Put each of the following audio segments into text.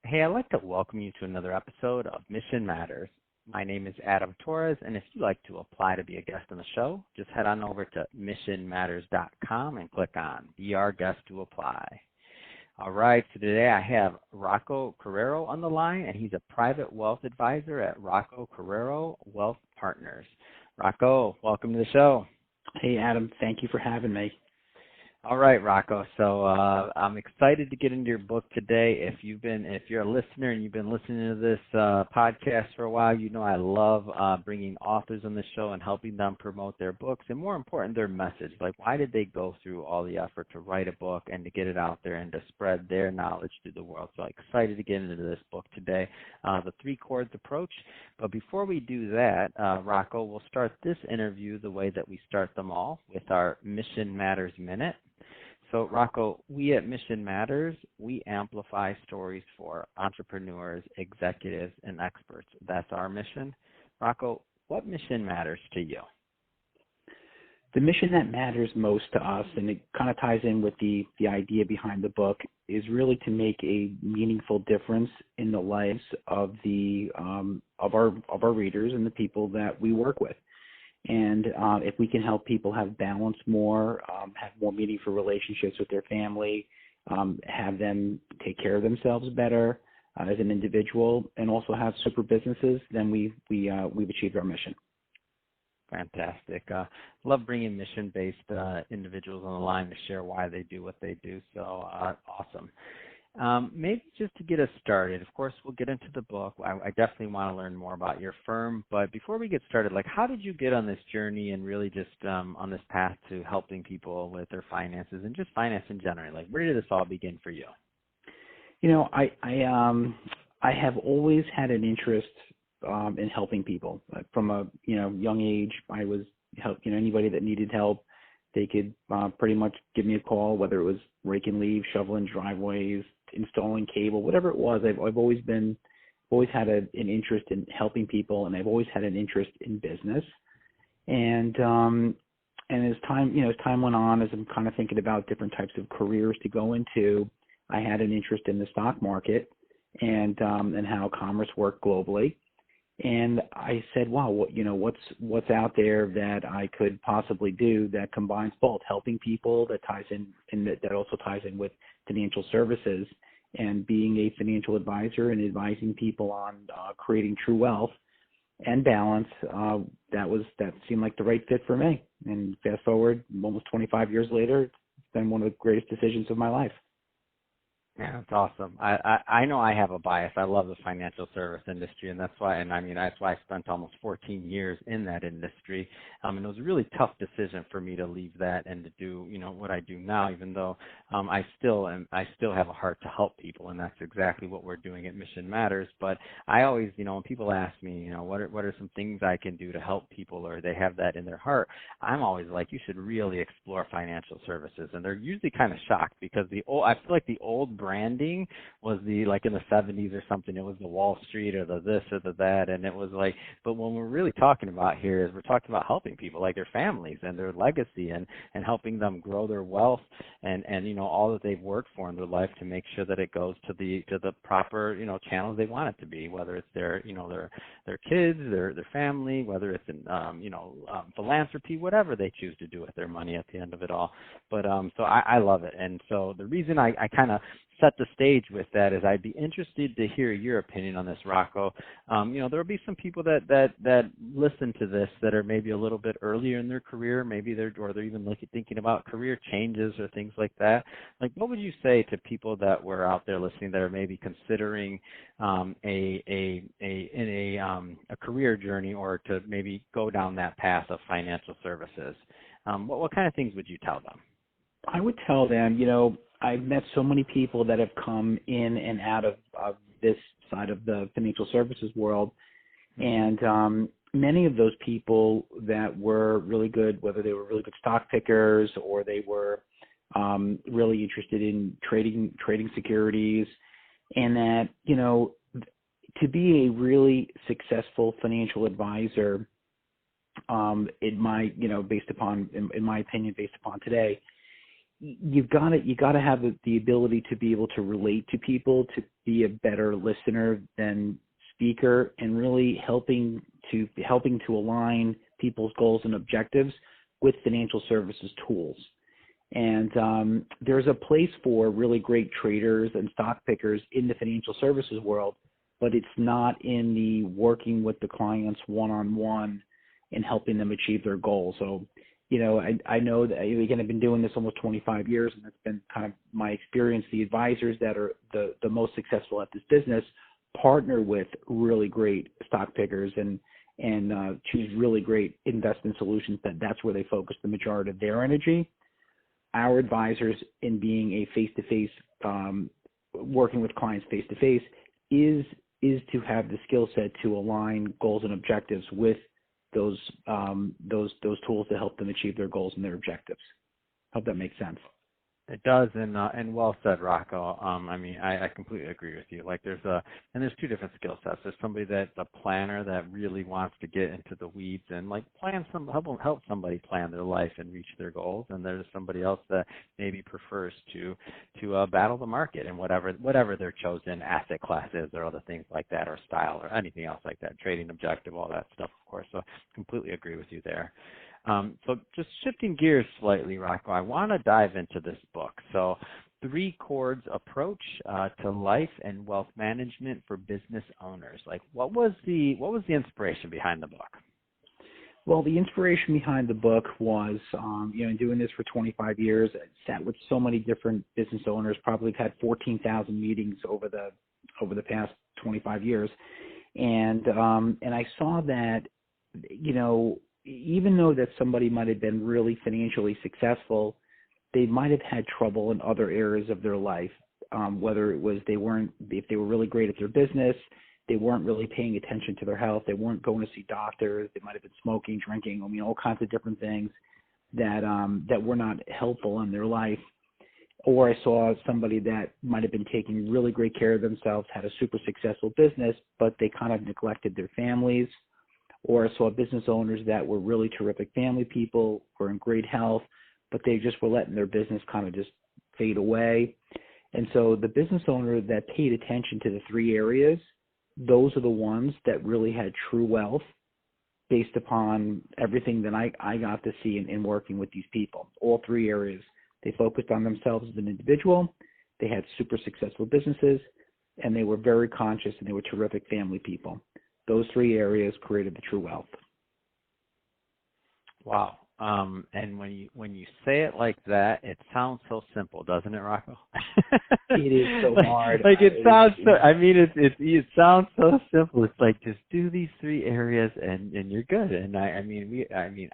Hey, I'd like to welcome you to another episode of Mission Matters. My name is Adam Torres, and if you'd like to apply to be a guest on the show, just head on over to missionmatters.com and click on Be Our Guest to apply. All right, so today I have Rocco Carriero on the line, and he's a private wealth advisor at Carriero Wealth Partners. Rocco, welcome to the show. Hey, Adam. Thank you for having me. All right, Rocco. So I'm excited to get into your book today. If you're a listener and you've been listening to this podcast for a while, you know I love bringing authors on the show and helping them promote their books, and more important, their message. Like, why did they go through all the effort to write a book and to get it out there and to spread their knowledge to the world? So I'm excited to get into this book today, the Three Chords Approach. But before we do that, Rocco, we'll start this interview the way that we start them all, with our Mission Matters Minute. So, Rocco, we at Mission Matters, we amplify stories for entrepreneurs, executives, and experts. That's our mission. Rocco, what mission matters to you? The mission that matters most to us, and it kind of ties in with the idea behind the book, is really to make a meaningful difference in the lives of our readers and the people that we work with. And if we can help people have balance more, have more meaningful relationships with their family, have them take care of themselves better as an individual, and also have super businesses, then we've achieved our mission. Fantastic. Love bringing mission-based individuals on the line to share why they do what they do. So awesome. Maybe just to get us started, of course, we'll get into the book. I definitely want to learn more about your firm. But before we get started, like, how did you get on this journey and really just on this path to helping people with their finances and just finance in general? Like, where did this all begin for you? You know, I have always had an interest in helping people. From a young age, I was anybody that needed help. They could pretty much give me a call, whether it was raking leaves, shoveling driveways, installing cable, whatever it was. I've always had an interest in helping people, and I've always had an interest in business. And as time went on, as I'm kind of thinking about different types of careers to go into, I had an interest in the stock market and how commerce worked globally. And I said, wow, what's out there that I could possibly do that combines both helping people, that ties in, and that also ties in with financial services, and being a financial advisor and advising people on creating true wealth and balance. That seemed like the right fit for me. And fast forward, almost 25 years later, it's been one of the greatest decisions of my life. Yeah, that's awesome. I know I have a bias. I love the financial service industry, and that's why I spent almost 14 years in that industry. And it was a really tough decision for me to leave that and to do, what I do now, even though I still have a heart to help people, and that's exactly what we're doing at Mission Matters. But I always, when people ask me, what are some things I can do to help people, or they have that in their heart, I'm always like, you should really explore financial services. And they're usually kind of shocked because I feel like the old branding was like in the 70s or something. It was the Wall Street or the this or the that, and it was like, but when we're really talking about here is we're talking about helping people, like their families and their legacy, and helping them grow their wealth and all that they've worked for in their life, to make sure that it goes to the proper channels they want it to be, whether it's their kids, their family, whether it's in philanthropy, whatever they choose to do with their money at the end of it all. But so I love it. And so the reason I kind of set the stage with that is I'd be interested to hear your opinion on this, Rocco. There will be some people that listen to this that are maybe a little bit earlier in their career, maybe they're even thinking about career changes or things like that. Like, what would you say to people that were out there listening that are maybe considering a career journey, or to maybe go down that path of financial services? What kind of things would you tell them? I would tell them, I've met so many people that have come in and out of this side of the financial services world, and many of those people that were really good, whether they were really good stock pickers or they were really interested in trading securities, and that, to be a really successful financial advisor, in my opinion, based upon today, you gotta have the ability to be able to relate to people, to be a better listener than speaker, and really helping to align people's goals and objectives with financial services tools. And there's a place for really great traders and stock pickers in the financial services world, but it's not in the working with the clients one-on-one and helping them achieve their goals. So, I know that, again, I've been doing this almost 25 years, and that's been kind of my experience. The advisors that are the most successful at this business partner with really great stock pickers and choose really great investment solutions that's where they focus the majority of their energy. Our advisors, in being a face-to-face, working with clients face-to-face, is to have the skill set to align goals and objectives with those tools to help them achieve their goals and their objectives. Hope that makes sense. It does, and well said, Rocco. I completely agree with you. Like there's two different skill sets. There's somebody that's a planner that really wants to get into the weeds and like help somebody plan their life and reach their goals. And there's somebody else that maybe prefers to battle the market and whatever their chosen asset class is, or other things like that, or style, or anything else like that, trading objective, all that stuff, of course. So completely agree with you there. So just shifting gears slightly, Rocco, I want to dive into this book. So 3 Chords Approach to Life and Wealth Management for Business Owners. Like what was the inspiration behind the book? Well, the inspiration behind the book was, doing this for 25 years, I sat with so many different business owners, probably had 14,000 meetings over the past 25 years. And I saw that, even though that somebody might have been really financially successful, they might have had trouble in other areas of their life, whether it was if they were really great at their business, they weren't really paying attention to their health, they weren't going to see doctors, they might have been smoking, drinking, all kinds of different things that were not helpful in their life. Or I saw somebody that might have been taking really great care of themselves, had a super successful business, but they kind of neglected their families. Or I saw business owners that were really terrific family people, were in great health, but they just were letting their business kind of just fade away. And so the business owner that paid attention to the 3 areas, those are the ones that really had true wealth based upon everything that I got to see in working with these people. All 3 areas. They focused on themselves as an individual, they had super successful businesses, and they were very conscious, and they were terrific family people. Those 3 areas created the true wealth. Wow. And when you say it like that, it sounds so simple, doesn't it, Rocco? It is so hard. It sounds so simple. It's like, just do these 3 areas and you're good. And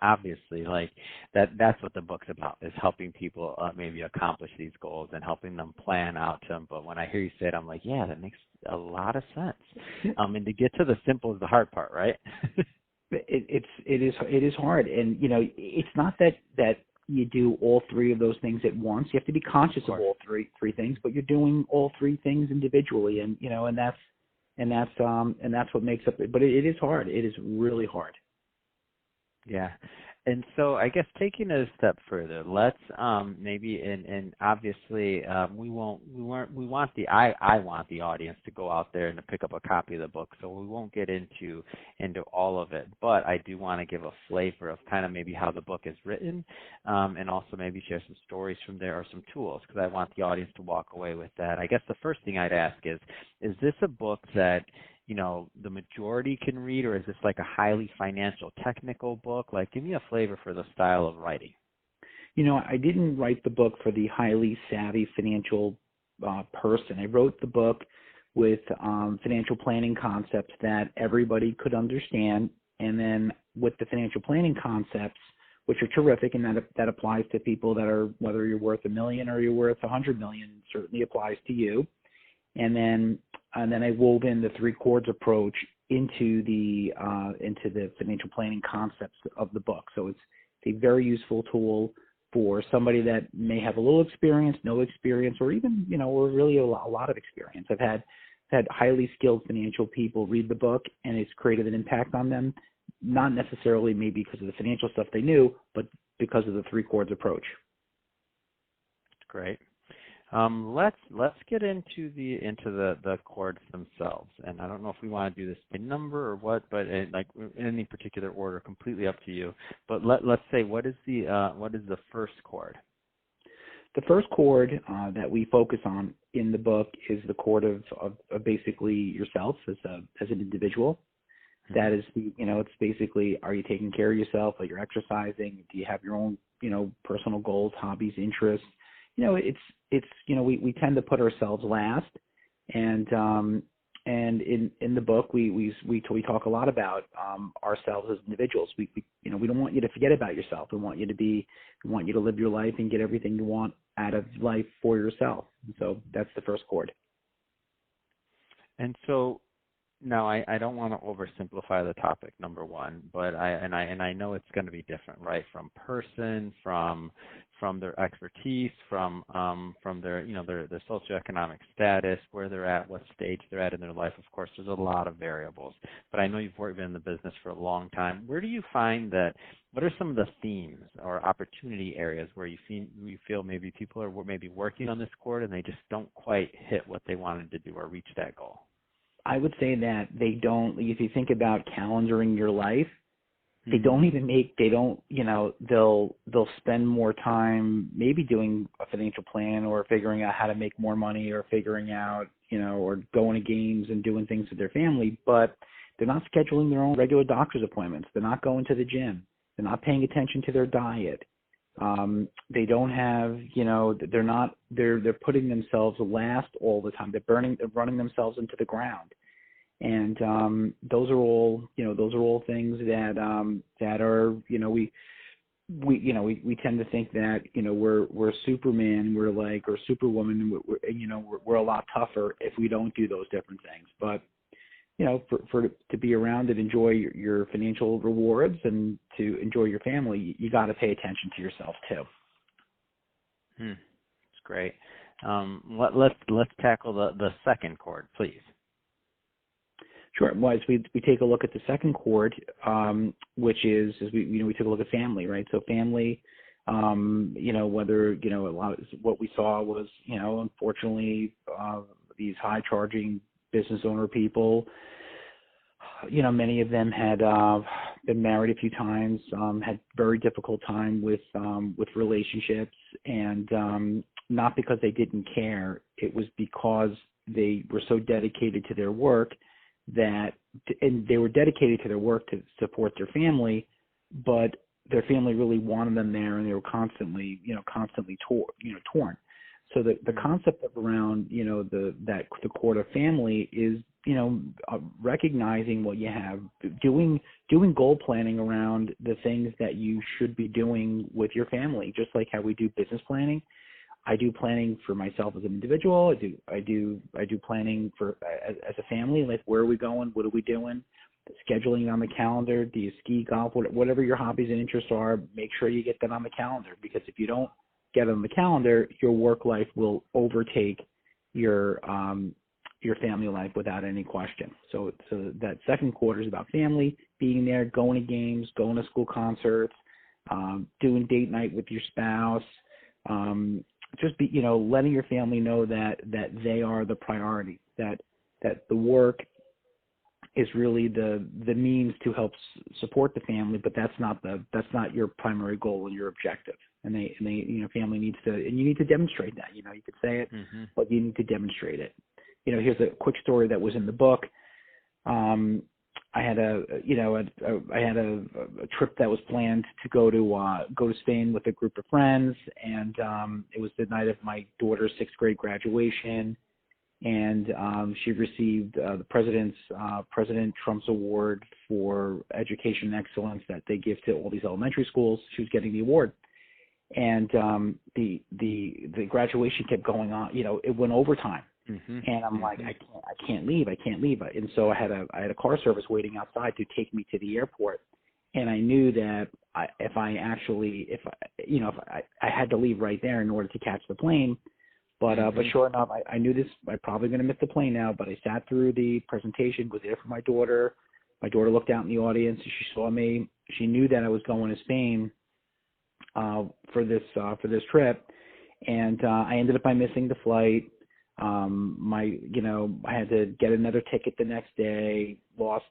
obviously, like that's what the book's about, is helping people maybe accomplish these goals and helping them plan out to them. But when I hear you say it, I'm like, yeah, that makes a lot of sense. And to get to the simple is the hard part, right? It is hard, and it's not that you do all 3 of those things at once. You have to be conscious of all three things, but you're doing all 3 things individually, and that's what makes up it. But it is hard. It is really hard. Yeah. And so I guess taking it a step further, let's maybe and obviously I want the audience to go out there and to pick up a copy of the book, so we won't get into all of it, but I do want to give a flavor of kind of maybe how the book is written, and also maybe share some stories from there or some tools, because I want the audience to walk away with that. I guess the first thing I'd ask is this a book that the majority can read, or is this like a highly financial technical book? Like, give me a flavor for the style of writing. I didn't write the book for the highly savvy financial person. I wrote the book with financial planning concepts that everybody could understand, and then with the financial planning concepts, which are terrific, and that applies to people that are, whether you're worth $1 million or you're worth $100 million, certainly applies to you. And then I wove in the 3 Chords approach into the financial planning concepts of the book. So it's a very useful tool for somebody that may have a little experience, no experience, or even or really a lot of experience. I've had highly skilled financial people read the book, and it's created an impact on them, not necessarily maybe because of the financial stuff they knew, but because of the 3 Chords approach. great. Let's get into the chords themselves, and I don't know if we want to do this by number or what, but like in any particular order, completely up to you. But let's say what is the first chord? The first chord that we focus on in the book is the chord of basically yourself as an individual. That is it's basically, are you taking care of yourself? Are you exercising? Do you have your own, personal goals, hobbies, interests? We tend to put ourselves last, and in the book we talk a lot about ourselves as individuals. We don't want you to forget about yourself. We want you to live your life and get everything you want out of life for yourself. And so that's the first chord. And so now I don't want to oversimplify the topic, number one, but I know it's going to be different, right? From person, from their expertise, from their their socioeconomic status, where they're at, what stage they're at in their life. Of course, there's a lot of variables. But I know you've been in the business for a long time. Where do you find that? What are some of the themes or opportunity areas where you feel maybe people are maybe working on this chord and they just don't quite hit what they wanted to do or reach that goal? I would say that they don't. If you think about calendaring your life, they'll spend more time maybe doing a financial plan or figuring out how to make more money or figuring out, or going to games and doing things with their family, but they're not scheduling their own regular doctor's appointments. They're not going to the gym. They're not paying attention to their diet. They don't have, they're putting themselves last all the time. They're running themselves into the ground. And, those are all things that are, we tend to think that, we're Superman, or Superwoman, we're a lot tougher if we don't do those different things. But, to be around and enjoy your financial rewards and to enjoy your family, you got to pay attention to yourself too. That's great. Let's tackle the second chord, please. Sure. Well, as we take a look at the second chord, which is we took a look at family, right? So family, whether a lot of what we saw was unfortunately these high charging business owner people, many of them had been married a few times, had very difficult time with relationships, and not because they didn't care. It was because they were so dedicated to their work and they were dedicated to their work to support their family, but their family really wanted them there, and they were constantly torn. So the concept of around, the chord of family is, recognizing what you have, doing goal planning around the things that you should be doing with your family, just like how we do business planning. I do planning for myself as an individual. I do planning for as a family, like where are we going? What are we doing? Scheduling on the calendar. Do you ski, golf, whatever your hobbies and interests are, make sure you get that on the calendar, because if you don't get it on the calendar, your work life will overtake your family life without any question. So that second quarter is about family, being there, going to games, going to school concerts, doing date night with your spouse, just be, letting your family know that they are the priority, that the work is really the means to help support the family, but that's not your primary goal and your objective. And they family needs to, and you need to demonstrate that. You could say it, but you need to demonstrate it. Here's a quick story that was in the book. I had a trip that was planned to go to Spain with a group of friends, and it was the night of my daughter's 6th grade graduation, and she received the President Trump's award for education excellence that they give to all these elementary schools. She was getting the award, and the graduation kept going on. It went overtime. And I'm like, I can't leave. And so I had a car service waiting outside to take me to the airport. And I knew that if I had to leave right there in order to catch the plane. But sure enough, I knew this. I'm probably going to miss the plane now. But I sat through the presentation, was there for my daughter. My daughter looked out in the audience. And she saw me. She knew that I was going to Spain for this trip. and I ended up by missing the flight. I had to get another ticket the next day, lost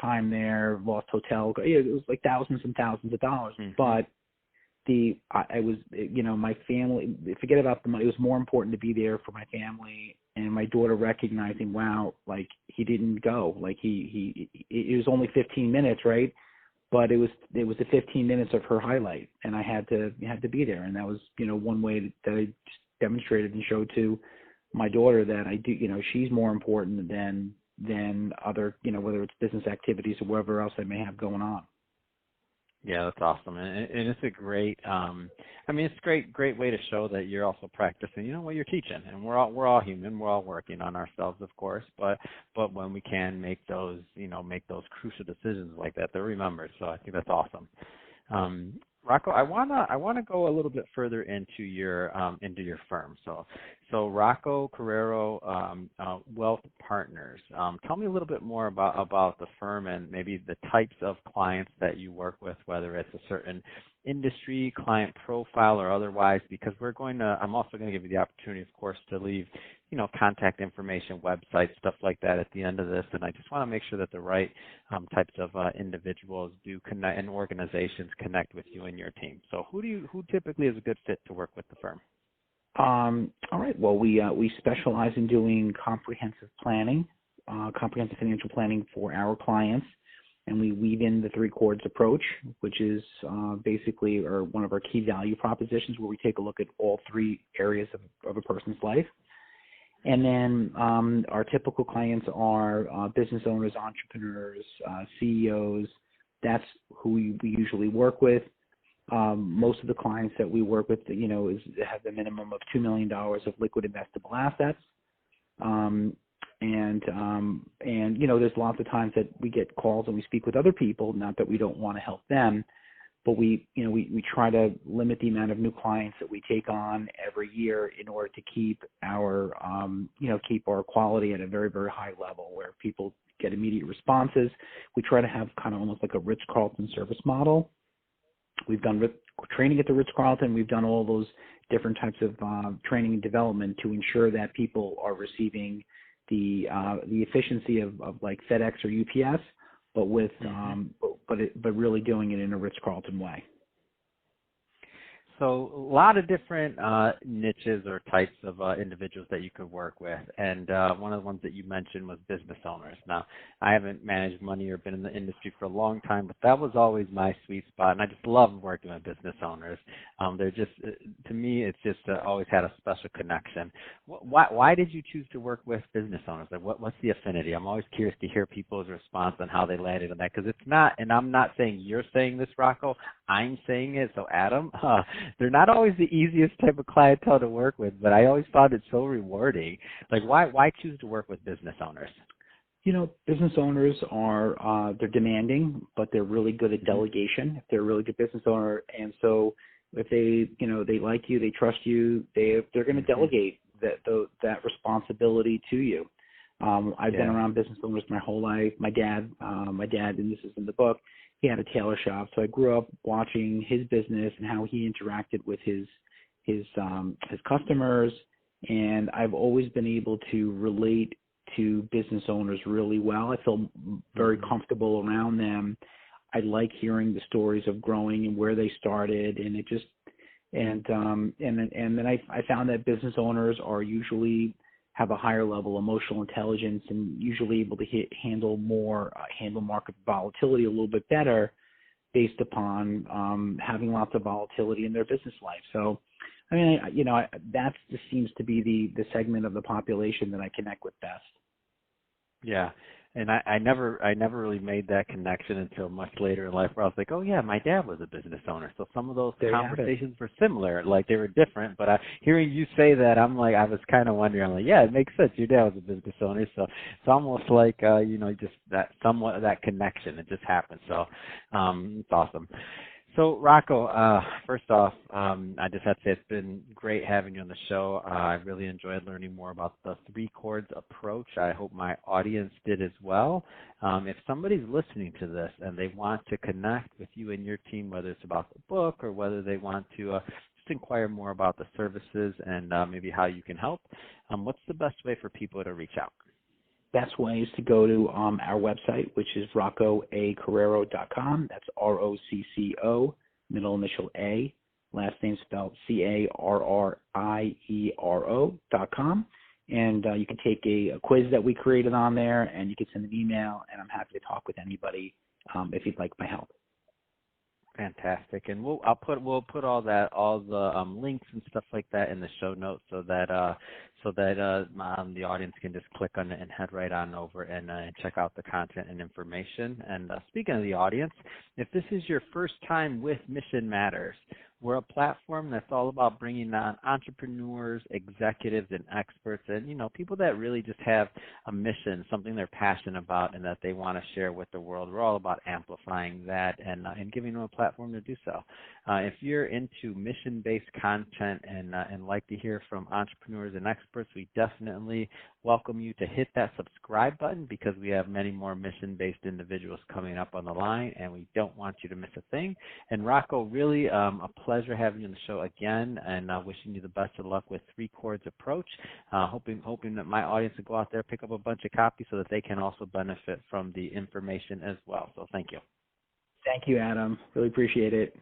time there, lost hotel. It was like thousands and thousands of dollars. Mm-hmm. But I was, my family, forget about the money. It was more important to be there for my family and my daughter recognizing, wow, like he didn't go, like it was only 15 minutes, right? But it was the 15 minutes of her highlight, and I had to be there. And that was, one way that I just demonstrated and showed to my daughter that I do, she's more important than other, whether it's business activities or whatever else I may have going on. Yeah, that's awesome, and it's a great. It's a great way to show that you're also practicing, what you're teaching. And we're all human. We're all working on ourselves, of course. But when we can make those, crucial decisions like that, they're remembered. So I think that's awesome. Rocco, I wanna go a little bit further into your firm. So Rocco Carriero Wealth Partners. Tell me a little bit more about the firm and maybe the types of clients that you work with, whether it's a certain industry, client profile, or otherwise. Because I'm also going to give you the opportunity, of course, to leave contact information, websites, stuff like that at the end of this. And I just want to make sure that the right types of individuals do connect and organizations connect with you and your team. So who typically is a good fit to work with the firm? All right. Well, we specialize in doing comprehensive financial planning for our clients, and we weave in the three chords approach, which is basically one of our key value propositions, where we take a look at all three areas of a person's life. And then our typical clients are business owners, entrepreneurs, CEOs. That's who we usually work with. Most of the clients that we work with, have the minimum of $2 million of liquid investable assets. There's lots of times that we get calls and we speak with other people, not that we don't want to help them, but we try to limit the amount of new clients that we take on every year in order to keep our quality at a very, very high level where people get immediate responses. We try to have kind of almost like a Ritz-Carlton service model. We've done training at the Ritz-Carlton. We've done all those different types of training and development to ensure that people are receiving the efficiency of like FedEx or UPS, but with but really doing it in a Ritz-Carlton way. So a lot of different niches or types of individuals that you could work with. And one of the ones that you mentioned was business owners. Now, I haven't managed money or been in the industry for a long time, but that was always my sweet spot. And I just love working with business owners. They're just, to me, it's just always had a special connection. Why did you choose to work with business owners? Like, what's the affinity? I'm always curious to hear people's response on how they landed on that, because it's not, and I'm not saying you're saying this, Rocco, I'm saying it. So Adam, they're not always the easiest type of clientele to work with, but I always found it so rewarding. Like, why choose to work with business owners? Business owners are they're demanding, but they're really good at delegation. If they're a really good business owner, and so if they like you, they trust you, they're going to delegate that responsibility to you. I've been around business owners my whole life. My dad, and this is in the book, he had a tailor shop, so I grew up watching his business and how he interacted with his customers, and I've always been able to relate to business owners really well. I feel very comfortable around them. I like hearing the stories of growing and where they started, and then I found that business owners are usually have a higher level of emotional intelligence and usually able to handle market volatility a little bit better based upon having lots of volatility in their business life. So, that just seems to be the segment of the population that I connect with best. Yeah. And I never really made that connection until much later in life, where I was like, oh yeah, my dad was a business owner. So some of those conversations were similar, like they were different. But hearing you say that, I'm like, I was kind of wondering, I'm like, yeah, it makes sense. Your dad was a business owner, so it's almost like just that somewhat of that connection. It just happened. So it's awesome. So Rocco, first off, I just have to say it's been great having you on the show. I really enjoyed learning more about the three chords approach. I hope my audience did as well. If somebody's listening to this and they want to connect with you and your team, whether it's about the book or whether they want to inquire more about the services and maybe how you can help, what's the best way for people to reach out? Best way is to go to our website, which is roccoacarriero.com. That's ROCCO, middle initial A, last name spelled CARRIERO.com. And you can take a quiz that we created on there, and you can send an email, and I'm happy to talk with anybody if you'd like my help. Fantastic, and we'll put all the links and stuff like that in the show notes so that the audience can just click on it and head right on over and check out the content and information. And speaking of the audience, if this is your first time with Mission Matters, we're a platform that's all about bringing on entrepreneurs, executives, and experts, and people that really just have a mission, something they're passionate about, and that they want to share with the world. We're all about amplifying that and giving them a platform to do so. If you're into mission-based content and like to hear from entrepreneurs and experts, we definitely welcome you to hit that subscribe button, because we have many more mission-based individuals coming up on the line, and we don't want you to miss a thing. And Rocco, really a pleasure having you on the show again, and wishing you the best of luck with Three Chords Approach. Hoping that my audience will go out there, pick up a bunch of copies so that they can also benefit from the information as well. So thank you. Thank you, Adam. Really appreciate it.